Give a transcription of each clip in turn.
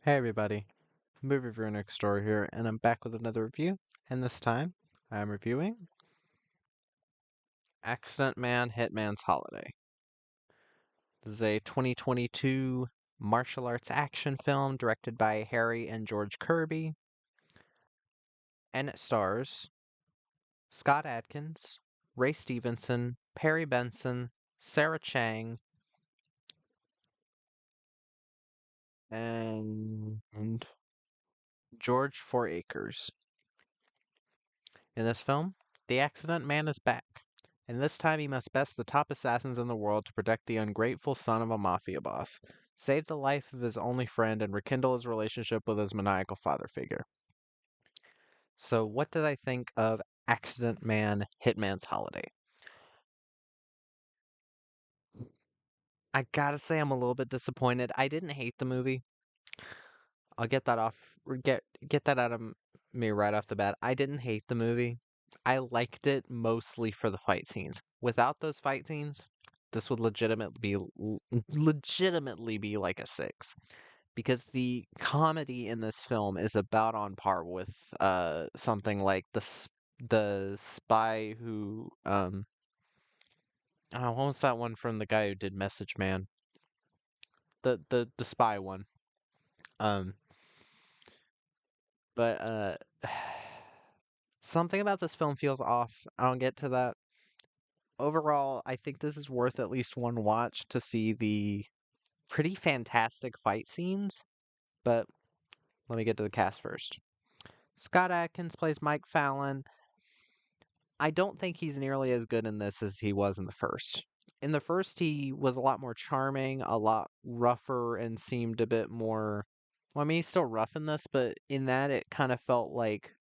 Hey everybody, Movie Reviewer Next Door here, and I'm back with another review. And this time, I'm reviewing Accident Man Hitman's Holiday. This is a 2022 martial arts action film directed by Harry and George Kirby, and it stars Scott Adkins, Ray Stevenson, Perry Benson, Sarah Chang, and George Fouracres. In this film, the Accident Man is back, and this time he must best the top assassins in the world to protect the ungrateful son of a mafia boss, save the life of his only friend, and rekindle his relationship with his maniacal father figure. So, what did I think of Accident Man Hitman's Holiday? I gotta say, I'm a little bit disappointed. I didn't hate the movie. I'll get that off, get that out of me right off the bat. I didn't hate the movie. I liked it mostly for the fight scenes. Without those fight scenes, this would legitimately be like a 6 because the comedy in this film is about on par with something like the spy who what was that one from the guy who did Message Man? The spy one. Um but something about this film feels off. I don't get to that. Overall, I think this is worth at least one watch to see the pretty fantastic fight scenes. But let me get to the cast first. Scott Adkins plays Mike Fallon. I don't think he's nearly as good in this as he was in the first. In the first, he was a lot more charming, a lot rougher, and seemed a bit more. Well, I mean, he's still rough in this, but in that, it kind of felt like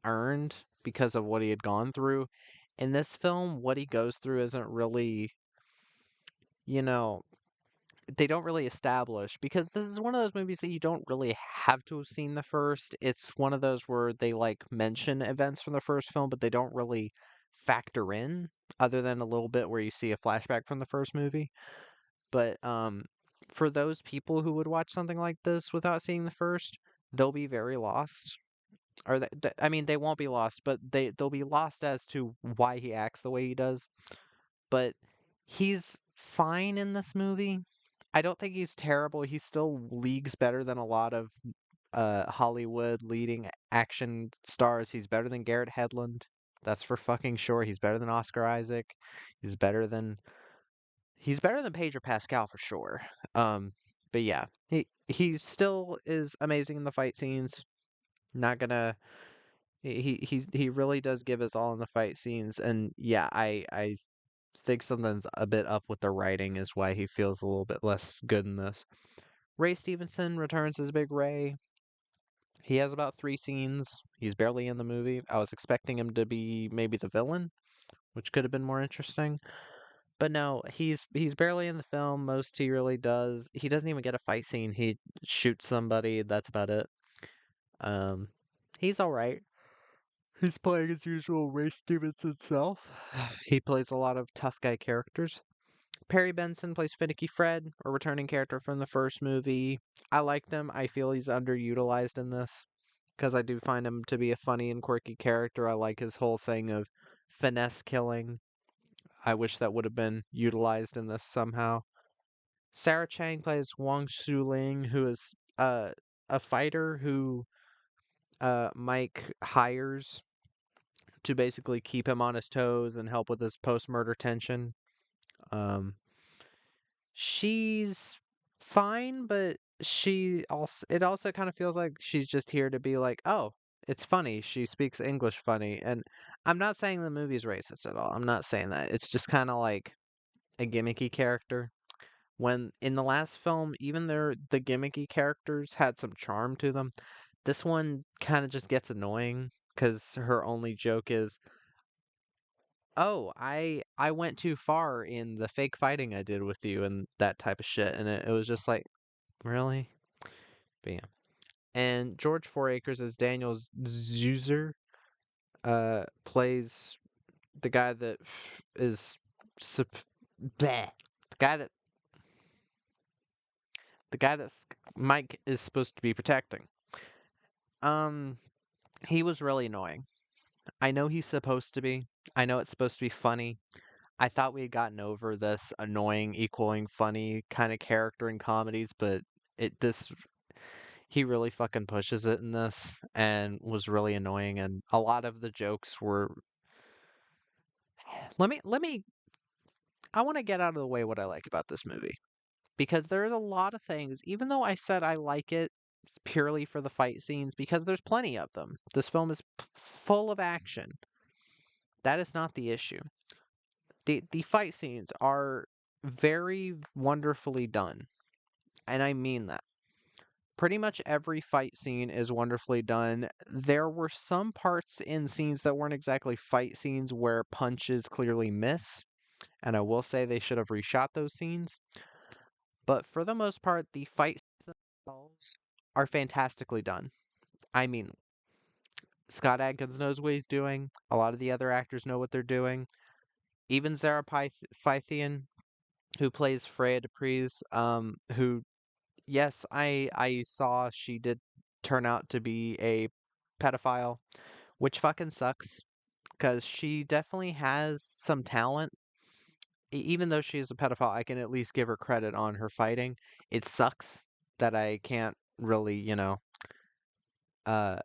earned because of what he had gone through. In this film, what he goes through isn't really, you know, they don't really establish because this is one of those movies that you don't really have to have seen the first. It's one of those where they like mention events from the first film, but they don't really factor in other than a little bit where you see a flashback from the first movie. But for those people who would watch something like this without seeing the first, they'll be very lost. Or I mean, they won't be lost, but they'll be lost as to why he acts the way he does. But he's fine in this movie. I don't think he's terrible. He's still leagues better than a lot of Hollywood leading action stars. He's better than Garrett Hedlund. That's for fucking sure. He's better than Oscar Isaac. He's better than he's better than Pedro Pascal for sure. Um, but yeah, he still is amazing in the fight scenes. Not gonna he really does give us all in the fight scenes, and yeah, I think something's a bit up with the writing is why he feels a little bit less good in this. Ray Stevenson returns as Big Ray. He has about 3 scenes. He's barely in the movie. I was expecting him to be maybe the villain, which could have been more interesting. But no, he's barely in the film. Most he really does. He doesn't even get a fight scene. He shoots somebody. That's about it. Um, he's all right. He's playing his usual Ray Stevenson self. He plays a lot of tough guy characters. Perry Benson plays Finicky Fred, a returning character from the first movie. I liked him. I feel he's underutilized in this because I do find him to be a funny and quirky character. I like his whole thing of finesse killing. I wish that would have been utilized in this somehow. Sarah Chang plays Wang Shuling, who is a fighter who Mike hires to basically keep him on his toes and help with his post-murder tension. Um, she's fine, but it also kind of feels like she's just here to be like, oh, it's funny. She speaks English funny, and I'm not saying the movie's racist at all. I'm not saying that. It's just kind of like a gimmicky character. When in the last film, even the gimmicky characters had some charm to them. This one kind of just gets annoying because her only joke is, "Oh, I went too far in the fake fighting I did with you and that type of shit." And it was just like, really? But yeah. And George Fouracres as Daniel Zuzer plays the guy that is sup- bleh, the guy that the guy that Mike is supposed to be protecting. Um, he was really annoying. I know he's supposed to be. I know it's supposed to be funny. I thought we had gotten over this annoying equaling funny kind of character in comedies, but it this he really fucking pushes it in this and was really annoying, and a lot of the jokes were let me I want to get out of the way what I like about this movie because there's a lot of things, even though I said I like it purely for the fight scenes because there's plenty of them. This film is full of action. That is not the issue. The fight scenes are very wonderfully done, and I mean that. Pretty much every fight scene is wonderfully done. There were some parts in scenes that weren't exactly fight scenes where punches clearly miss, and I will say they should have reshot those scenes. But for the most part, the fights themselves are fantastically done. I mean, Scott Adkins knows what he's doing. A lot of the other actors know what they're doing. Even Zara Pythian, who plays Freya Dupree's, who, yes, I saw she did turn out to be a pedophile, which fucking sucks, because she definitely has some talent. Even though she is a pedophile, I can at least give her credit on her fighting. It sucks that I can't really, uh,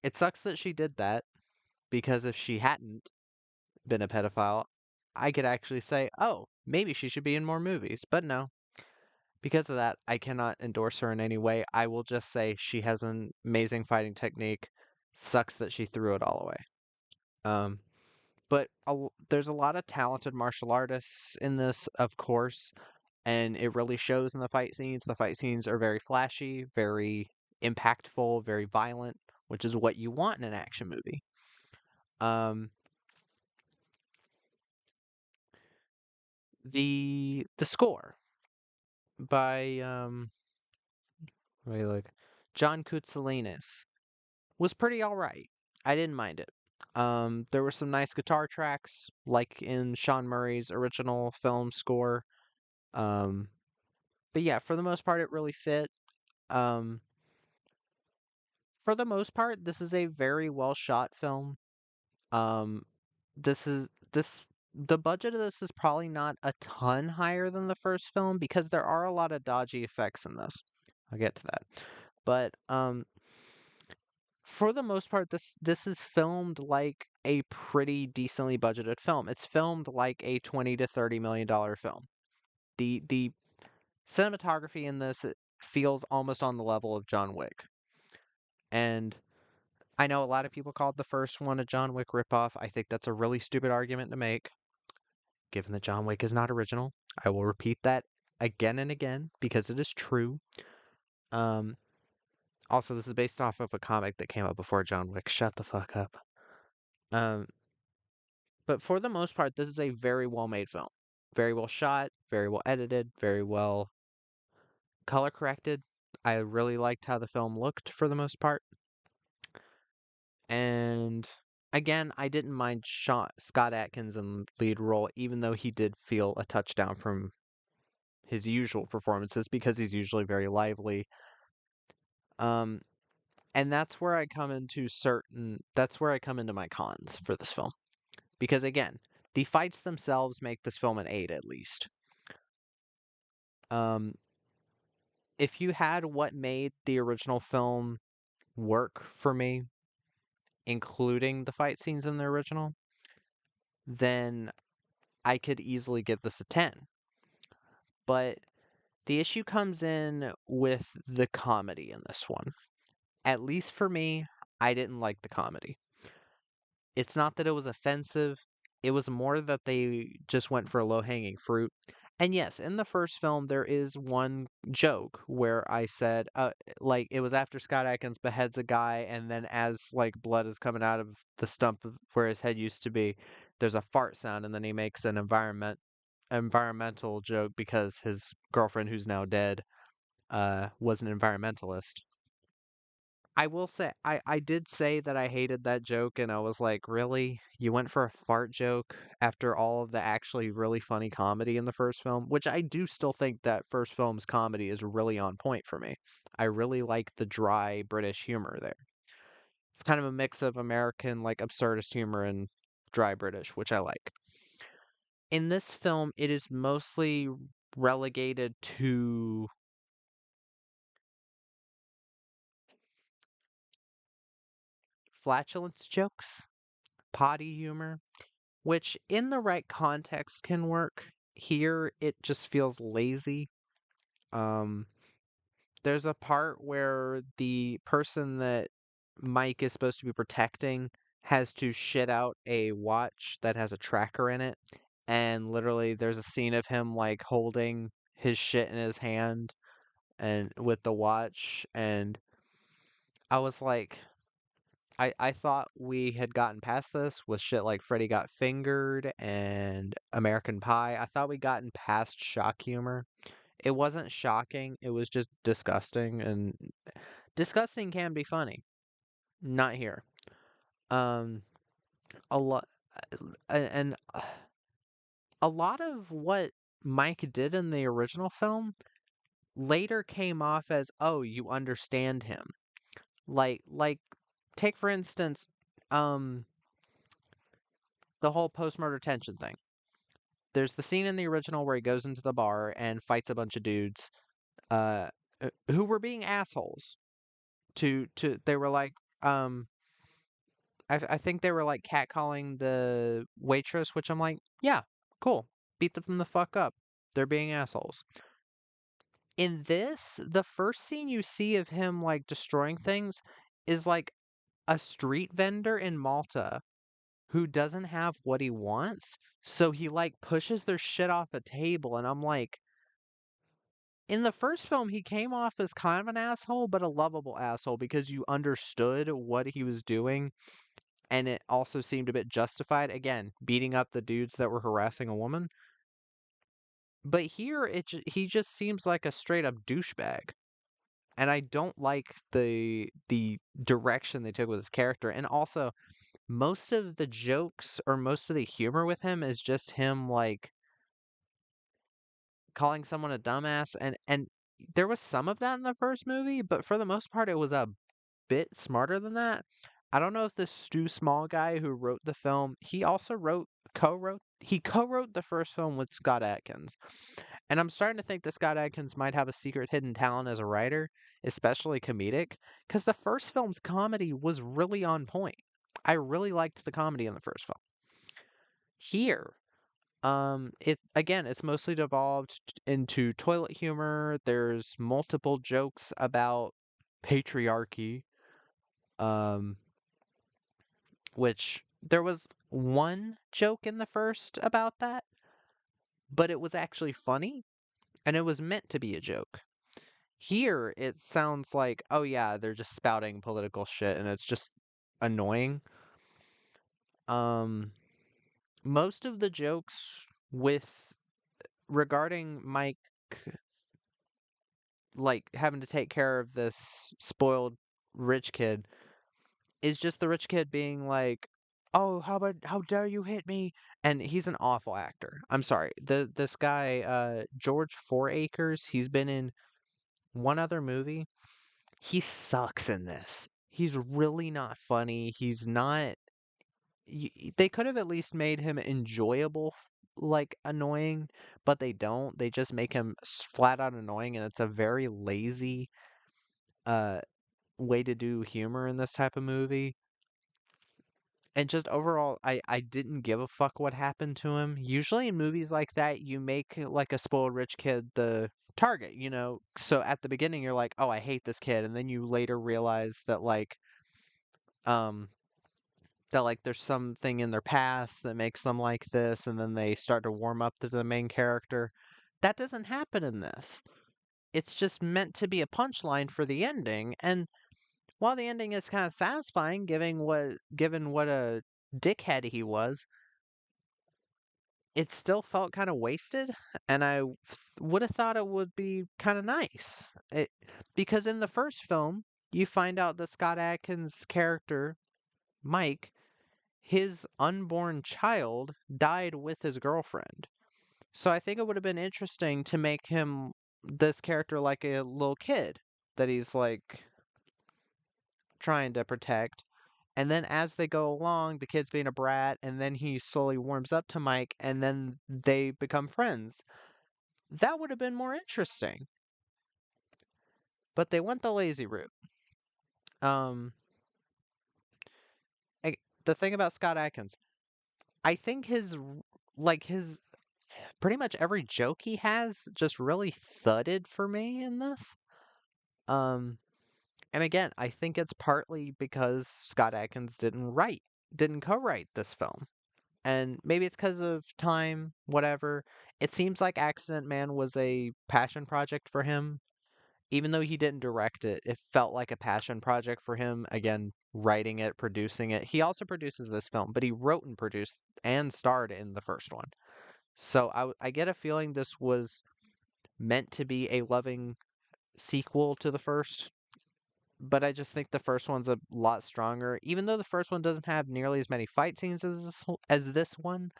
it sucks that she did that, because if she hadn't been a pedophile, I could actually say, oh, maybe she should be in more movies. But no, because of that, I cannot endorse her in any way. I will just say she has an amazing fighting technique. Sucks that she threw it all away. Um, but there's a lot of talented martial artists in this, of course, and it really shows in the fight scenes. The fight scenes are very flashy, very impactful, very violent, which is what you want in an action movie. Um, the score by wait, look, John Koutsoulianis was pretty all right. I didn't mind it. There were some nice guitar tracks, like in Sean Murray's original film score. Um, but yeah, for the most part, it really fit. Um, for the most part, this is a very well shot film. Um, this is this the budget of this is probably not a ton higher than the first film because there are a lot of dodgy effects in this. I'll get to that. But for the most part, this is filmed like a pretty decently budgeted film. It's filmed like a 20 to 30 million dollar film. The cinematography in this feels almost on the level of John Wick. And I know a lot of people called the first one a John Wick ripoff. I think that's a really stupid argument to make, given that John Wick is not original. I will repeat that again and again because it is true. Um, Also, this is based off of a comic that came out before John Wick. Shut the fuck up. Um, but for the most part, this is a very well made film. Very well shot, very well edited, very well color corrected. I really liked how the film looked for the most part. And again, I didn't mind Scott Atkins in the lead role, even though he did feel a touchdown from his usual performances because he's usually very lively. Um, and that's where I come into my cons for this film. Because again, the fights themselves make this film an 8 at least. Um, if you had what made the original film work for me, including the fight scenes in the original, then I could easily give this a 10. But the issue comes in with the comedy in this one. At least for me, I didn't like the comedy. It's not that it was offensive, it was more that they just went for a low-hanging fruit. And yes, in the first film, there is one joke where I said, like, it was after Scott Adkins beheads a guy, and then as, like, blood is coming out of the stump of where his head used to be, there's a fart sound, and then he makes an environmental joke because his girlfriend, who's now dead, was an environmentalist. I will say I did say that I hated that joke and I was like, "Really? You went for a fart joke after all of the actually really funny comedy in the first film?" Which I do still think that first film's comedy is really on point for me. I really like the dry British humor there. It's kind of a mix of American like absurdist humor and dry British, which I like. In this film, it is mostly relegated to flatulence jokes, potty humor, which in the right context can work. Here, it just feels lazy. Um, there's a part where the person that Mike is supposed to be protecting has to shit out a watch that has a tracker in it. And literally, there's a scene of him like holding his shit in his hand and with the watch. And I was like, I thought we had gotten past this with shit like Freddy Got Fingered and American Pie. I thought we'd gotten past shock humor. It wasn't shocking, it was just disgusting, and disgusting can be funny. Not here. Um, a lot, and a lot of what Mike did in the original film later came off as, oh, you understand him. Like, take for instance, um, the whole post-murder tension thing. There's the scene in the original where he goes into the bar and fights a bunch of dudes, uh, who were being assholes. To they were like, um, I think they were like catcalling the waitress, which I'm like, yeah, cool, beat them the fuck up. They're being assholes. In this, the first scene you see of him like destroying things is like a street vendor in Malta who doesn't have what he wants, so he like pushes their shit off a table, and I'm like, in the first film, he came off as kind of an asshole, but a lovable asshole because you understood what he was doing, and it also seemed a bit justified. Again, beating up the dudes that were harassing a woman. But here, he just seems like a straight up douchebag, and I don't like the direction they took with his character. And also, most of the jokes or most of the humor with him is just him like calling someone a dumbass, and there was some of that in the first movie, but for the most part, it was a bit smarter than that. I don't know if the Stu Small guy who wrote the film, he also co-wrote the first film with Scott Adkins. And I'm starting to think that Scott Adkins might have a secret hidden talent as a writer, especially comedic, because the first film's comedy was really on point. I really liked the comedy in the first film. Here, it again, it's mostly devolved into toilet humor. There's multiple jokes about patriarchy, um, which there was one joke in the first about that, but it was actually funny and it was meant to be a joke. Here, it sounds like, oh yeah, they're just spouting political shit and it's just annoying. Um, most of the jokes with regarding Mike like having to take care of this spoiled rich kid is just the rich kid being like, "Oh, how dare you hit me?" And he's an awful actor. I'm sorry. This guy George Fouracres, he's been in one other movie. He sucks in this. He's really not funny. He's not they could have at least made him enjoyable, like annoying, but they don't. They just make him flat out annoying, and it's a very lazy uh way to do humor in this type of movie. And just overall, I didn't give a fuck what happened to him. Usually in movies like that, you make like a spoiled rich kid the target, you know? So at the beginning you're like, "Oh, I hate this kid." And then you later realize um that like there's something in their past that makes them like this, and then they start to warm up to the main character. That doesn't happen in this. It's just meant to be a punchline for the ending, and while the ending is kind of satisfying, given what a dickhead he was, it still felt kind of wasted, and would have thought it would be kind of nice. Because in the first film, you find out that Scott Adkins' character, Mike, his unborn child died with his girlfriend. So I think it would have been interesting to make him this character like a little kid that he's like trying to protect. And then as they go along, the kid's being a brat, and then he slowly warms up to Mike, and then they become friends. That would have been more interesting. But they went the lazy route. Um, I- the thing about Scott Adkins, I think his pretty much every joke he has just really thudded for me in this. Um, and again, I think it's partly because Scott Adkins didn't co-write this film. And maybe it's because of time, whatever. It seems like Accident Man was a passion project for him. Even though he didn't direct it, it felt like a passion project for him. Again, writing it, producing it. He also produces this film, but he wrote and produced and starred in the first one. So I get a feeling this was meant to be a loving sequel to the first, but I just think the first one's a lot stronger. Even though the first one doesn't have nearly as many fight scenes as this one,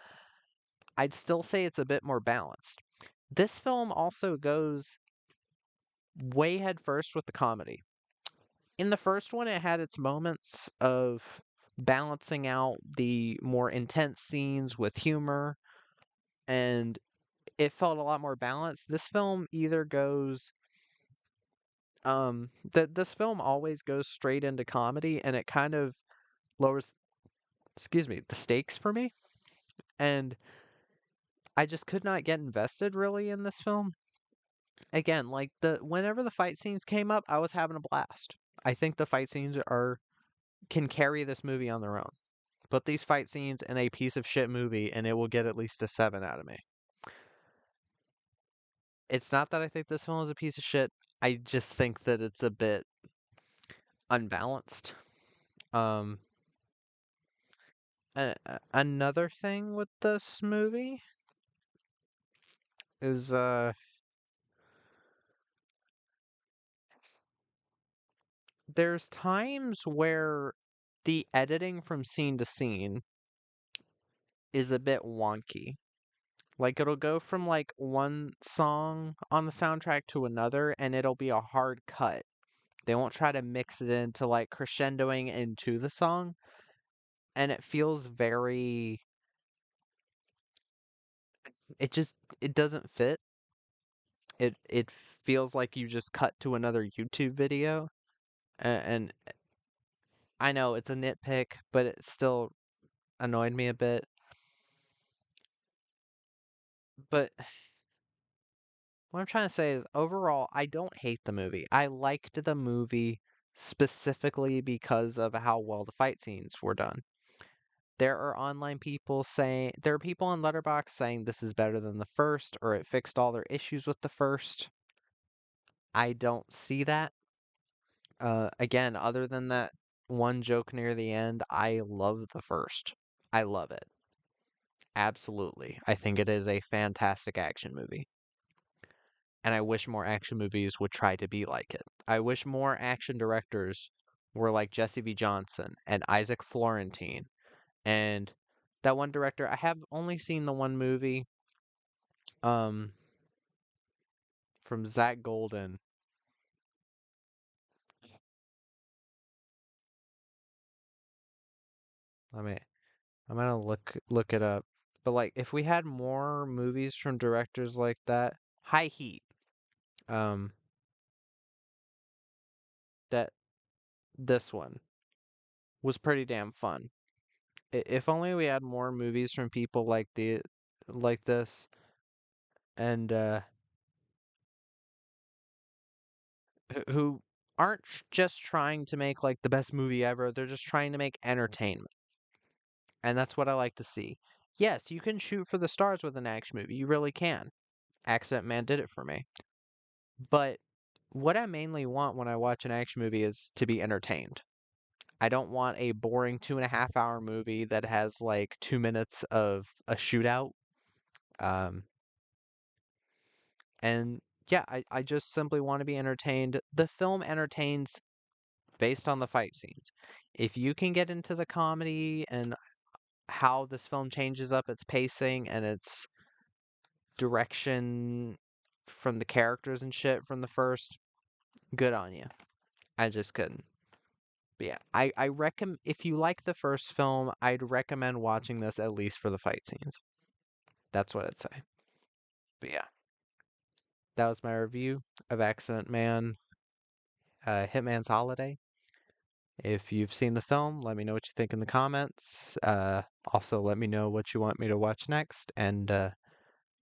I'd still say it's a bit more balanced. This film also goes way head first with the comedy. In the first one, it had its moments of balancing out the more intense scenes with humor, and it felt a lot more balanced. This film either goes this film always goes straight into comedy, and it kind of lowers, excuse me, the stakes for me. And I just could not get invested really in this film. Again, like the whenever the fight scenes came up, I was having a blast. I think the fight scenes are can carry this movie on their own. Put these fight scenes in a piece of shit movie and it will get at least a 7 out of me. It's not that I think this film is a piece of shit. I just think that it's a bit unbalanced. Um Another thing with this movie is there's times where the editing from scene to scene is a bit wonky. Like it'll go from like one song on the soundtrack to another and it'll be a hard cut. They won't try to mix it into like crescendoing into the song and it feels very it just it doesn't fit. It feels like you just cut to another YouTube video and I know it's a nitpick, but it still annoyed me a bit. But what I'm trying to say is overall, I don't hate the movie. I liked the movie specifically because of how well the fight scenes were done. There are online people saying, there are people on Letterboxd saying this is better than the first or it fixed all their issues with the first. I don't see that. Again, other than that one joke near the end, I love the first. I love it. Absolutely. I think it is a fantastic action movie. And I wish more action movies would try to be like it. I wish more action directors were like Jesse V. Johnson and Isaac Florentine and that one director. I have only seen the one movie um from Zach Golden. I mean, I'm gonna look it up. But like if we had more movies from directors like that, High Heat, um that this one was pretty damn fun. If only we had more movies from people like this and who aren't just trying to make like the best movie ever, they're just trying to make entertainment. And that's what I like to see. Yes, you can shoot for the stars with an action movie. You really can. Accident Man did it for me. But what I mainly want when I watch an action movie is to be entertained. I don't want a boring 2.5 hour movie that has like 2 minutes of a shootout. Um, and yeah, I just simply want to be entertained. The film entertains based on the fight scenes. If you can get into the comedy and how this film changes up its pacing and its direction from the characters and shit from the first, good on you. I just couldn't. But yeah, I recommend if you like the first film, I'd recommend watching this at least for the fight scenes. That's what I'd say. But yeah, that was my review of Accident Man, Hitman's Holiday. If you've seen the film, let me know what you think in the comments. Also, let me know what you want me to watch next. And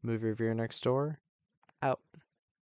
movie reviewer next door out.